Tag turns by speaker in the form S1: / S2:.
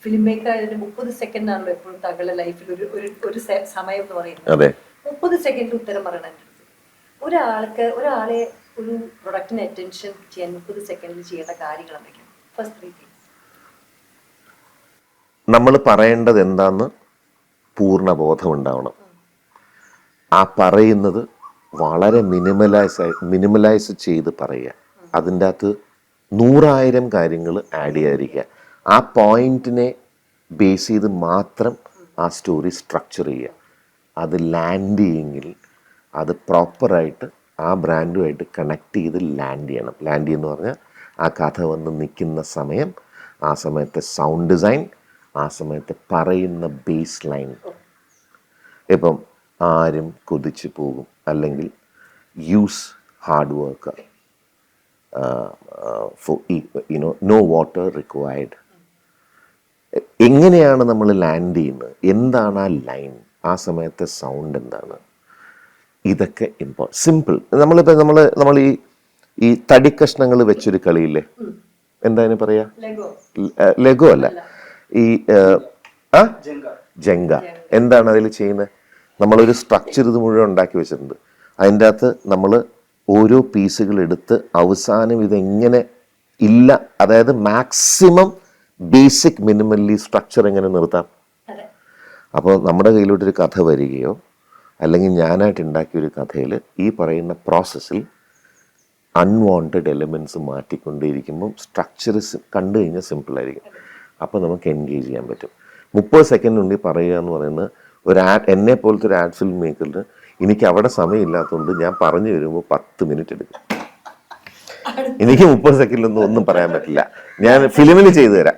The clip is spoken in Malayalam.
S1: ഫിലിം മേക്കർ ആയതിന് 30 സെക്കൻഡ് ആണല്ലോ എപ്പോഴും താങ്കളുടെ ലൈഫിൽ ഒരു സമയം എന്ന് പറയുന്നത്. 30 സെക്കൻഡിൽ ഉത്തരം പറയണം. ഒരാളെ ഒരു പ്രൊഡക്റ്റിന് അറ്റൻഷൻ ചെയ്യാൻ 30 സെക്കൻഡിൽ ചെയ്യേണ്ട കാര്യങ്ങൾ എന്തൊക്കെയാണ്? First 3 things.
S2: നമ്മൾ പറയേണ്ടത് എന്താന്ന് പൂർണ്ണ ബോധം ഉണ്ടാവണം. ആ പറയുന്നത് വളരെ മിനിമലൈസ് ചെയ്ത് പറയുക. അതിൻ്റെ അകത്ത് 100,000 കാര്യങ്ങൾ ആഡ് ചെയ്യാതിരിക്കുക. ആ പോയിന്റിനെ ബേസ് ചെയ്ത് മാത്രം ആ സ്റ്റോറി സ്ട്രക്ചർ ചെയ്യുക. അത് ലാൻഡ് ചെയ്യെങ്കിൽ അത് പ്രോപ്പറായിട്ട് ആ ബ്രാൻഡുമായിട്ട് കണക്ട് ചെയ്ത് ലാൻഡ് ചെയ്യണം. ലാൻഡ് ചെയ്യുമെന്ന് പറഞ്ഞാൽ ആ കഥ വന്ന് നിൽക്കുന്ന സമയം, ആ സമയത്തെ സൗണ്ട് ഡിസൈൻ, ആ സമയത്ത് പറയുന്ന ബേസ് ലൈൻ. ഇപ്പം ആരും കൊതിച്ചു പോകും, അല്ലെങ്കിൽ use hard work, no water required. എങ്ങനെയാണ് നമ്മൾ ലാൻഡ് ചെയ്യുന്നത്, എന്താണ് ആ ലൈൻ, ആ സമയത്തെ സൗണ്ട് എന്താണ്, ഇതൊക്കെ സിമ്പിൾ. നമ്മൾ ഈ തടിക്കഷ്ണങ്ങൾ വെച്ചൊരു കളിയില്ലേ, എന്താ പറയാ, ലെഗോ അല്ല, ഈ ജങ്ക. എന്താണ് അതിൽ ചെയ്യുന്നത്? നമ്മളൊരു സ്ട്രക്ചർ ഇത് മുഴുവൻ ഉണ്ടാക്കി വെച്ചിട്ടുണ്ട്. അതിൻ്റെ അകത്ത് നമ്മൾ ഓരോ പീസുകൾ എടുത്ത് അവസാനം ഇതെങ്ങനെ ഇല്ല, അതായത് മാക്സിമം ബേസിക് മിനിമലി സ്ട്രക്ചർ എങ്ങനെ നിർത്താം. അപ്പോൾ നമ്മുടെ കയ്യിലോട്ടൊരു കഥ വരികയോ അല്ലെങ്കിൽ ഞാനായിട്ട് ഉണ്ടാക്കിയൊരു കഥയിൽ ഈ പറയുന്ന പ്രോസസ്സിൽ അൺവാണ്ടഡ് എലിമെൻറ്റ്സ് മാറ്റിക്കൊണ്ടേയിരിക്കുമ്പം സ്ട്രക്ചർ കണ്ടു കഴിഞ്ഞാൽ സിമ്പിളായിരിക്കും. അപ്പോൾ നമുക്ക് എൻഗേജ് ചെയ്യാൻ പറ്റും. 30 സെക്കൻഡിനുള്ളിൽ പറയുക എന്ന് പറയുന്നത് ഒരു എന്നെ പോലത്തെ ഒരു ആഡ് ഫിലിം മേക്കറിന് എനിക്ക് അവിടെ സമയമില്ലാത്തതുകൊണ്ട് ഞാൻ പറഞ്ഞു വരുമ്പോൾ 10 മിനിറ്റ് എടുക്കും. എനിക്ക് 30 സെക്കൻഡിലൊന്നും ഒന്നും പറയാൻ പറ്റില്ല. ഞാൻ ഫിലിമിൽ ചെയ്തു തരാം.